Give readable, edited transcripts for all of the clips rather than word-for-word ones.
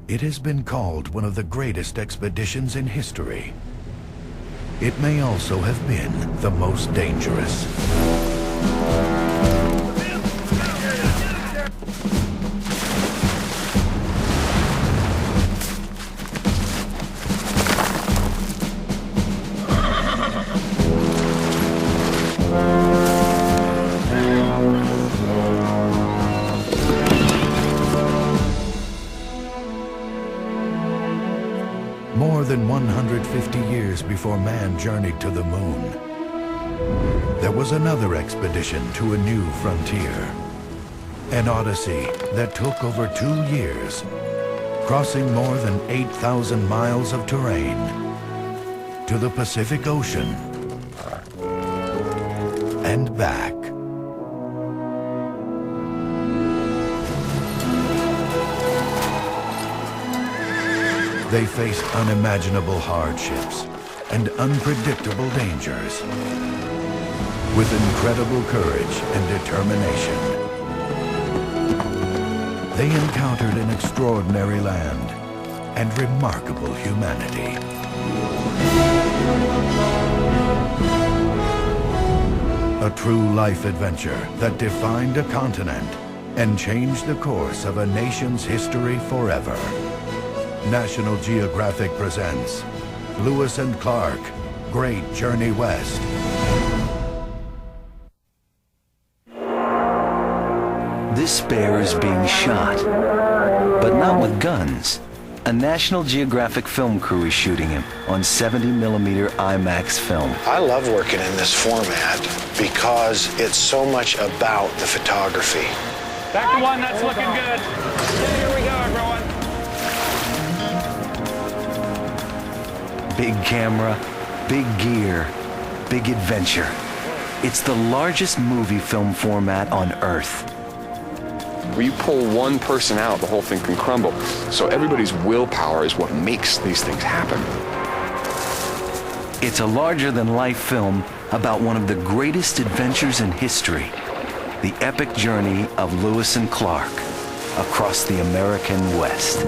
It has been called one of the greatest expeditions in history. It may also have been the most dangerous. More than 150 years before man journeyed to the moon, there was another expedition to a new frontier. An odyssey that took over 2 years, crossing more than 8,000 miles of terrain to the Pacific Ocean and back. They faced unimaginable hardships and unpredictable dangers with incredible courage and determination. They encountered an extraordinary land and remarkable humanity. A true life adventure that defined a continent and changed the course of a nation's history forever. National Geographic presents Lewis and Clark, Great Journey West. This bear is being shot, but not with guns. A National Geographic film crew is shooting him on 70mm IMAX film. I love working in this format because it's so much about the photography. Back to one, that's looking good. Here we go, everyone. Big camera, big gear, big adventure. It's the largest movie film format on Earth. When you pull one person out, the whole thing can crumble. So everybody's willpower is what makes these things happen. It's a larger-than-life film about one of the greatest adventures in history, the epic journey of Lewis and Clark across the American West.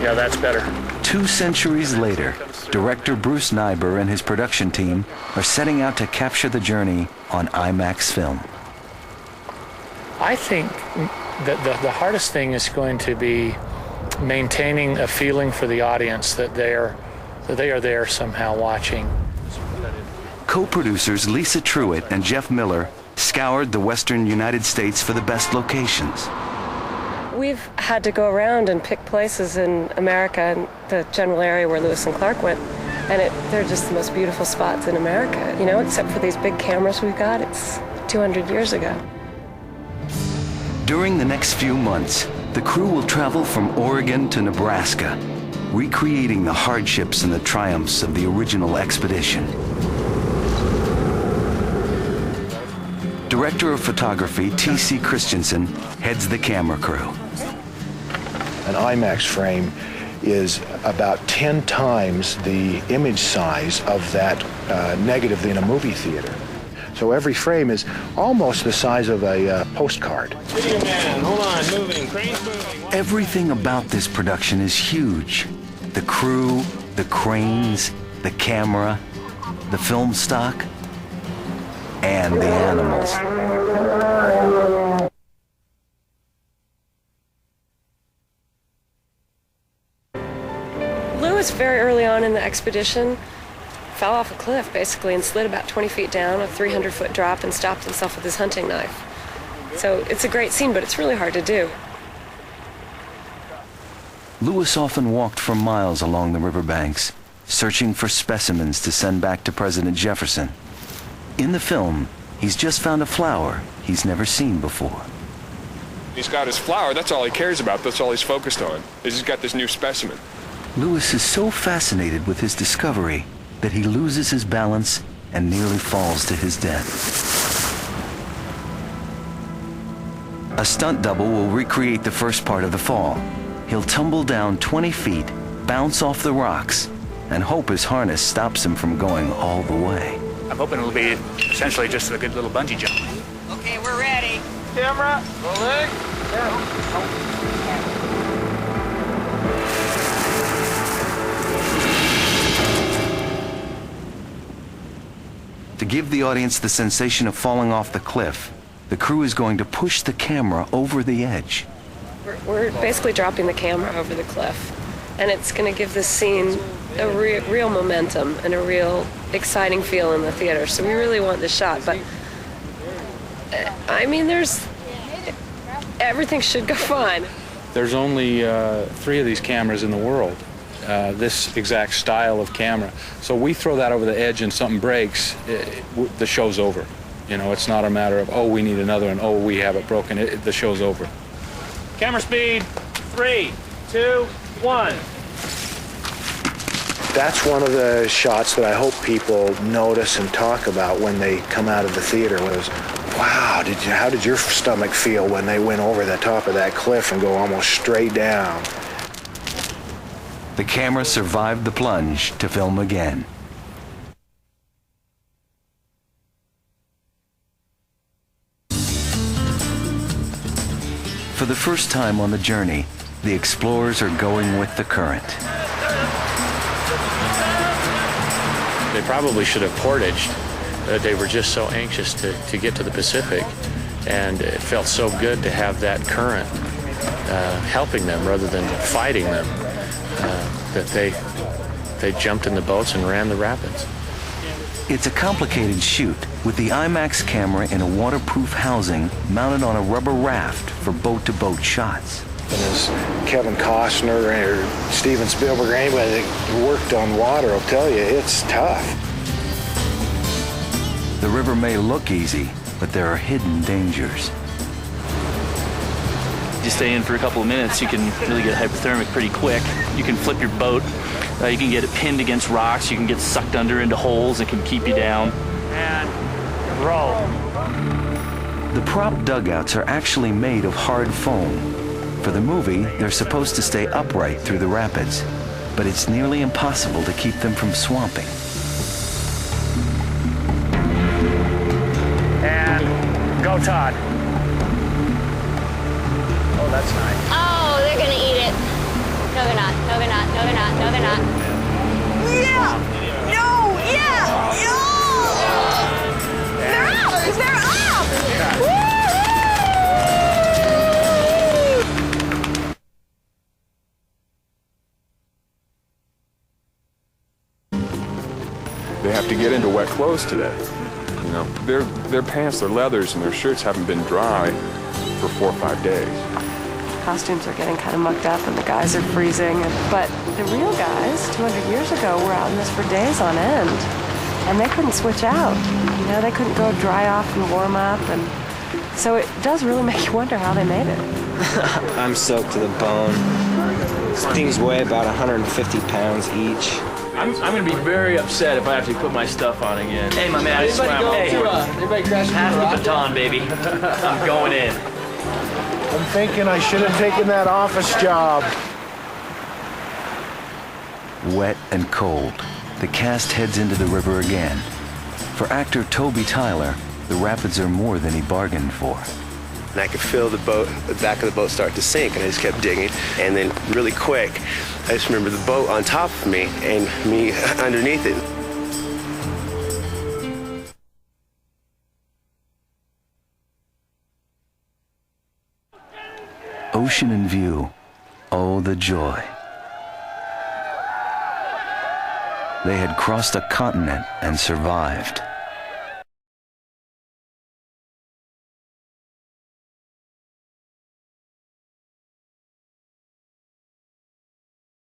Yeah, that's better. 2 centuries later, director Bruce Nyber and his production team are setting out to capture the journey on IMAX film. I think that the hardest thing is going to be maintaining a feeling for the audience that they are there somehow watching. Co-producers Lisa Truitt and Jeff Miller scoured the western United States for the best locations. We've had to go around and pick places in America and the general area where Lewis and Clark went, and they're just the most beautiful spots in America, you know, except for these big cameras we've got. It's 200 years ago. During the next few months, the crew will travel from Oregon to Nebraska, recreating the hardships and the triumphs of the original expedition. Director of Photography T.C. Christensen heads the camera crew. An IMAX frame is about 10 times the image size of that negative in a movie theater. So every frame is almost the size of a postcard. Video man, hold on, moving, crane's moving. Everything about this production is huge. The crew, the cranes, the camera, the film stock, and the animals. Lewis, very early on in the expedition, fell off a cliff, basically, and slid about 20 feet down, a 300-foot drop, and stopped himself with his hunting knife. So it's a great scene, but it's really hard to do. Lewis often walked for miles along the riverbanks, searching for specimens to send back to President Jefferson. In the film, he's just found a flower he's never seen before. He's got his flower, that's all he cares about, that's all he's focused on, is he's got this new specimen. Lewis is so fascinated with his discovery that he loses his balance and nearly falls to his death. A stunt double will recreate the first part of the fall. He'll tumble down 20 feet, bounce off the rocks, and hope his harness stops him from going all the way. I'm hoping it'll be essentially just a good little bungee jump. Okay, we're ready. Camera, rolling. To give the audience the sensation of falling off the cliff, the crew is going to push the camera over the edge. We're basically dropping the camera over the cliff, and it's going to give this scene a real momentum and a real exciting feel in the theater. So we really want this shot, but I mean, everything should go fine. There's only 3 of these cameras in the world, this exact style of camera. So we throw that over the edge and something breaks, the show's over. You know, it's not a matter of, oh, we need another one, oh, we have it broken. The show's over. Camera speed, 3, 2, 1. That's one of the shots that I hope people notice and talk about when they come out of the theater. Was, wow, how did your stomach feel when they went over the top of that cliff and go almost straight down? The camera survived the plunge to film again. For the first time on the journey, the explorers are going with the current. They probably should have portaged. They were just so anxious to get to the Pacific, and it felt so good to have that current helping them rather than fighting them, that they jumped in the boats and ran the rapids. It's a complicated shoot with the IMAX camera in a waterproof housing mounted on a rubber raft for boat-to-boat shots. And as Kevin Costner or Steven Spielberg or anybody that worked on water will tell you, it's tough. The river may look easy, but there are hidden dangers. You stay in for a couple of minutes, you can really get hypothermic pretty quick. You can flip your boat. You can get it pinned against rocks. You can get sucked under into holes that can keep you down. And roll. The prop dugouts are actually made of hard foam. For the movie, they're supposed to stay upright through the rapids, but it's nearly impossible to keep them from swamping. And go, Todd. Oh, that's nice. Oh, they're gonna eat it. No, they're not. No, they're not. No, they're not. No, they're not. Yeah! No! Yeah! Yeah! They're up! They're up! Woo! They have to get into wet clothes today. You know, their pants, their leathers, and their shirts haven't been dry for 4 or 5 days. Costumes are getting kind of mucked up and the guys are freezing. But the real guys, 200 years ago, were out in this for days on end. And they couldn't switch out. You know, they couldn't go dry off and warm up. And so it does really make you wonder how they made it. I'm soaked to the bone. These things weigh about 150 pounds each. I'm going to be very upset if I have to put my stuff on again. Hey, my man, I swam. Hey, Everybody crash pass the baton, baby. I'm going in. I'm thinking I should have taken that office job. Wet and cold, the cast heads into the river again. For actor Toby Tyler, the rapids are more than he bargained for. And I could feel the back of the boat start to sink, and I just kept digging. And then really quick, I just remember the boat on top of me and me underneath it. Ocean in view. Oh, the joy. They had crossed a continent and survived.